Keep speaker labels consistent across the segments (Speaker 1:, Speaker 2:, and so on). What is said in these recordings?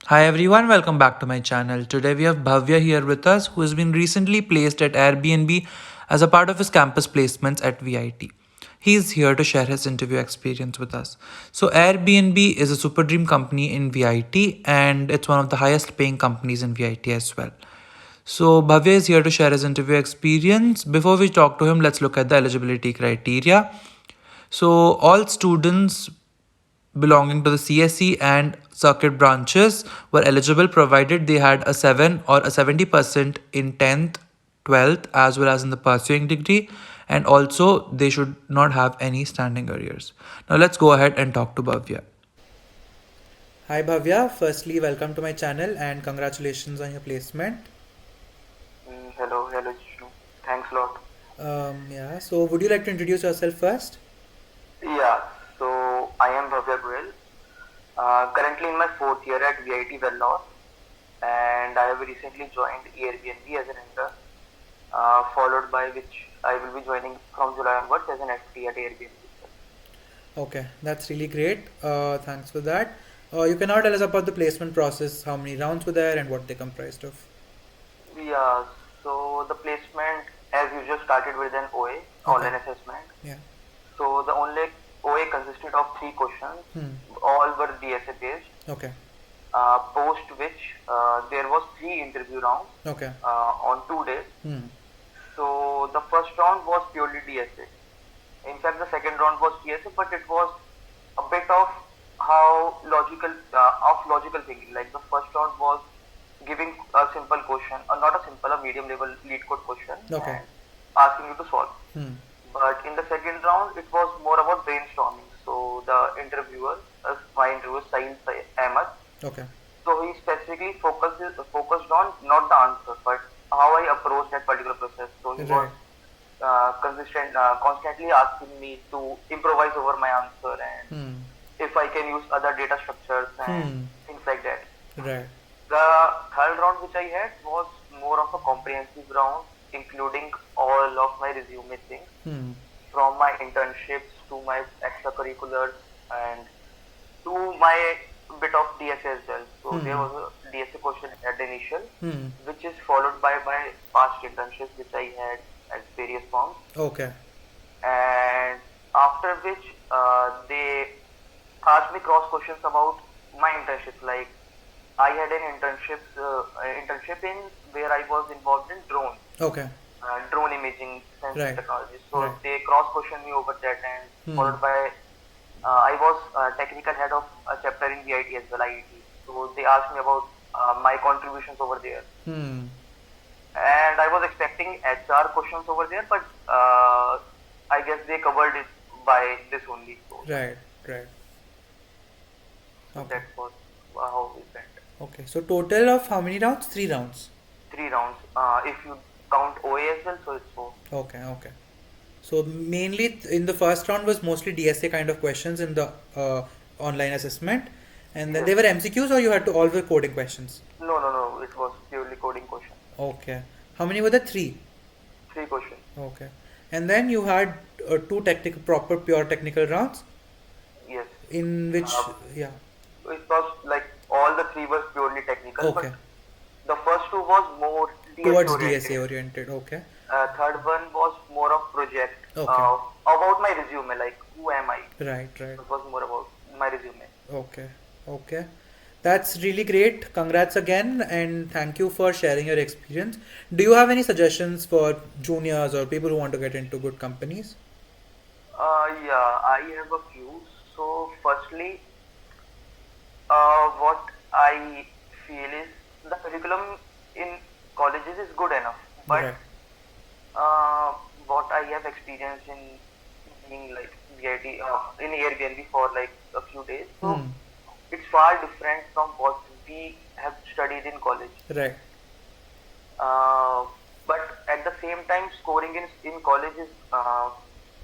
Speaker 1: Hi everyone, welcome back to my channel. Today we have Bhavya here with us who has been recently placed at Airbnb as a part of his campus placements at VIT. He is here to share his interview experience with us. So Airbnb is a Superdream company in VIT and it's one of the highest paying companies in VIT as well. So Bhavya is here to share his interview experience. Before we talk to him, let's look at the eligibility criteria. So all students belonging to the CSE and circuit branches were eligible provided they had a 7 or a 70% in 10th, 12th as well as in the pursuing degree, and also they should not have any standing arrears. Now let's go ahead and talk to Bhavya. Hi Bhavya, firstly welcome to my channel and congratulations on your placement.
Speaker 2: Hello, Jishnu. Thanks a lot.
Speaker 1: Yeah, so would you like to introduce yourself first?
Speaker 2: Yeah, so I am Bhavya Goel, currently in my fourth year at VIT Vellore, and I have recently joined Airbnb as an intern, followed by which I will be joining from July onwards as an FT at Airbnb.
Speaker 1: Okay, that's really great. Thanks for that. You can now tell us about the placement process, how many rounds were there, and what they comprised of.
Speaker 2: Yeah, so the placement, as usual, started with an OA,
Speaker 1: Okay.
Speaker 2: online assessment.
Speaker 1: Yeah.
Speaker 2: So the only OA consisted of three questions,
Speaker 1: Hmm.
Speaker 2: all were DSA based.
Speaker 1: Okay.
Speaker 2: Post which there was three interview rounds
Speaker 1: Okay.
Speaker 2: on 2 days.
Speaker 1: Hmm.
Speaker 2: So the first round was purely DSA. In fact, the second round was DSA, but it was a bit of how logical thinking. Like the first round was giving a simple question, or not a simple, a medium level lead code question,
Speaker 1: Okay.
Speaker 2: and asking you to solve.
Speaker 1: Hmm.
Speaker 2: But in the second round, it was more about brainstorming. So the interviewer, my interviewer, Sail Ahmed,
Speaker 1: Okay.
Speaker 2: so he specifically focused on not the answer, but how I approached that particular process. So he was
Speaker 1: Right.
Speaker 2: constantly asking me to improvise over my answer and
Speaker 1: Hmm.
Speaker 2: if I can use other data structures and
Speaker 1: Hmm.
Speaker 2: things like that.
Speaker 1: Right.
Speaker 2: The third round which I had was more of a comprehensive round, including all of my resume things,
Speaker 1: Hmm.
Speaker 2: from my internships to my extracurriculars and to my bit of DSA as well. So there
Speaker 1: Hmm.
Speaker 2: was a DSA question at the initial,
Speaker 1: Hmm.
Speaker 2: which is followed by my past internships which I had at various firms,
Speaker 1: Okay.
Speaker 2: and after which they asked me cross questions about my internships. Like I had an internship in where I was involved in
Speaker 1: Okay.
Speaker 2: drone imaging sensing
Speaker 1: Right.
Speaker 2: technology. So
Speaker 1: Right.
Speaker 2: they cross questioned me over that, and
Speaker 1: Hmm.
Speaker 2: followed by I was technical head of a chapter in VIT as well, IIT. So they asked me about my contributions over there,
Speaker 1: Hmm.
Speaker 2: and I was expecting HR questions over there, but I guess they covered it by this only. So yeah,
Speaker 1: Right. Right.
Speaker 2: so
Speaker 1: Okay.
Speaker 2: that was how it went.
Speaker 1: Okay. So total of how many rounds? 3 rounds.
Speaker 2: 3 rounds. If you count OA as well, so it's four.
Speaker 1: Okay. Okay. So mainly in the first round was mostly DSA kind of questions in the online assessment, and then
Speaker 2: Yes.
Speaker 1: they were MCQs or you had to all were coding questions.
Speaker 2: No, no, no. It was purely coding questions.
Speaker 1: Okay. How many were there? Three.
Speaker 2: Three questions.
Speaker 1: Okay. And then you had two technical, proper, pure technical rounds
Speaker 2: Yes.
Speaker 1: in which,
Speaker 2: Uh,
Speaker 1: yeah.
Speaker 2: it was like all the three was purely technical, but
Speaker 1: Okay.
Speaker 2: the first two was more DSA
Speaker 1: Towards DSA
Speaker 2: oriented.
Speaker 1: oriented. Okay.
Speaker 2: Third one was more of project
Speaker 1: Okay.
Speaker 2: about my resume, like who am I?
Speaker 1: Right. Right.
Speaker 2: It was more about my resume.
Speaker 1: Okay. Okay. That's really great. Congrats again and thank you for sharing your experience. Do you have any suggestions for juniors or people who want to get into good companies?
Speaker 2: Yeah, I have a few. So, firstly, what I feel is the curriculum in colleges is good enough, but
Speaker 1: Right.
Speaker 2: uh, what I have experienced in being like VIT in Airbnb for like a few days, so
Speaker 1: Hmm.
Speaker 2: it's far different from what we have studied in college.
Speaker 1: Right.
Speaker 2: Uh, but at the same time, scoring in college is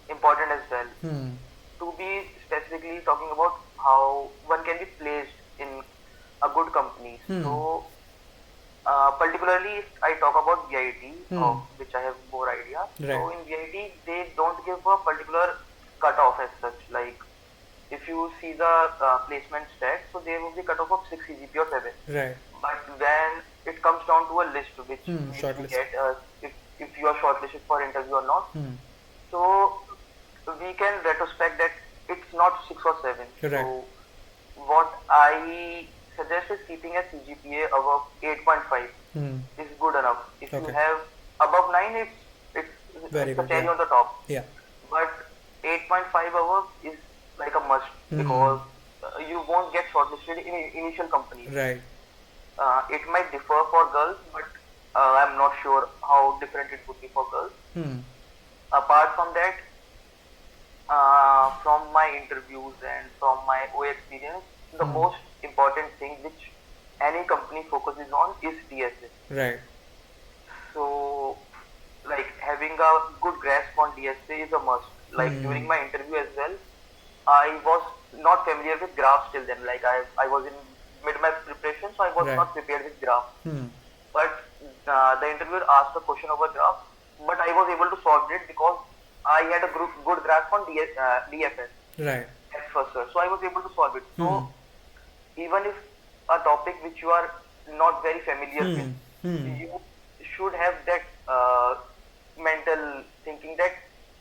Speaker 2: important as well.
Speaker 1: Hmm.
Speaker 2: To be specifically talking about how one can be placed in a good company.
Speaker 1: Hmm.
Speaker 2: So, particularly if I talk about VIT,
Speaker 1: Hmm.
Speaker 2: of which I have more idea.
Speaker 1: Right.
Speaker 2: So in VIT, they don't give a particular cutoff as such. Like if you see the placement stats, so there will be cutoff of 6 CGP or 7.
Speaker 1: Right.
Speaker 2: But then it comes down to a list which which we
Speaker 1: Shortlist.
Speaker 2: get if you are shortlisted for interview or not.
Speaker 1: Hmm.
Speaker 2: So we can retrospect that it's not 6 or 7.
Speaker 1: Right.
Speaker 2: So what I suggest is keeping a CGPA above 8.5
Speaker 1: Hmm.
Speaker 2: is good enough. If you
Speaker 1: Okay.
Speaker 2: have above 9,
Speaker 1: Very
Speaker 2: it's a
Speaker 1: good.
Speaker 2: cherry
Speaker 1: Yeah.
Speaker 2: on the top.
Speaker 1: Yeah.
Speaker 2: But 8.5 above is like a must
Speaker 1: Hmm.
Speaker 2: because you won't get shortlisted in initial companies.
Speaker 1: Right.
Speaker 2: It might differ for girls, but I'm not sure how different it would be for girls.
Speaker 1: Hmm.
Speaker 2: Apart from that, from my interviews and from my OA experience, the
Speaker 1: Hmm.
Speaker 2: most important thing which any company focuses on is DSA.
Speaker 1: Right.
Speaker 2: So, like having a good grasp on DSA is a must. Like
Speaker 1: Hmm.
Speaker 2: during my interview as well, I was not familiar with graphs till then. Like I was in mid my preparation, so I was
Speaker 1: Right.
Speaker 2: not prepared with graphs.
Speaker 1: Hmm.
Speaker 2: But the interviewer asked a question over graph, but I was able to solve it because I had a good grasp on DFS
Speaker 1: Right.
Speaker 2: at first, sir. So I was able to solve it.
Speaker 1: Hmm.
Speaker 2: So even if a topic which you are not very familiar with,
Speaker 1: Hmm. Hmm.
Speaker 2: you should have that mental thinking that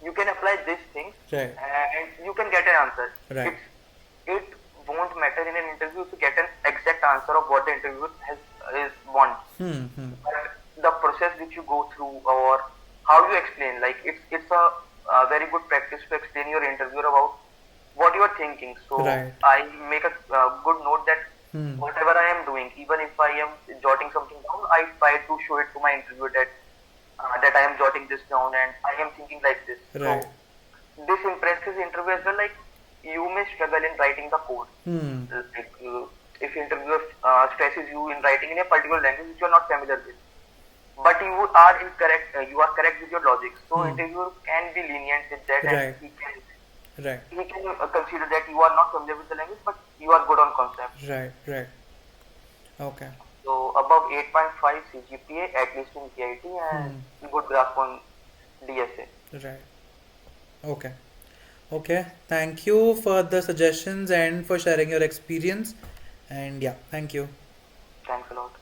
Speaker 2: you can apply this thing
Speaker 1: Right.
Speaker 2: and you can get an answer.
Speaker 1: Right.
Speaker 2: It won't matter in an interview if you get an exact answer of what the interviewer has is wants.
Speaker 1: Hmm. Hmm.
Speaker 2: But the process which you go through or how you explain, like it's a very good practice to explain your interviewer about what you are thinking. So
Speaker 1: Right.
Speaker 2: I make a good note that
Speaker 1: Hmm.
Speaker 2: whatever I am doing, even if I am jotting something down, I try to show it to my interviewer that I am jotting this down and I am thinking like this.
Speaker 1: Right.
Speaker 2: So this impresses interviewer as well. Like you may struggle in writing the code.
Speaker 1: Hmm.
Speaker 2: Like if interviewer stresses you in writing in a particular language which you are not familiar with, but you are correct with your logic. So
Speaker 1: Hmm.
Speaker 2: interviewer can be lenient with that, and
Speaker 1: Right. Right.
Speaker 2: he can consider that you are not familiar with the language, but you are good on concept.
Speaker 1: Right. Right. Okay.
Speaker 2: So above 8.5 CGPA at least in VIT
Speaker 1: Hmm.
Speaker 2: and good grasp on DSA.
Speaker 1: Right. Okay. Okay. Thank you for the suggestions and for sharing your experience. And yeah, thank you.
Speaker 2: Thanks a lot.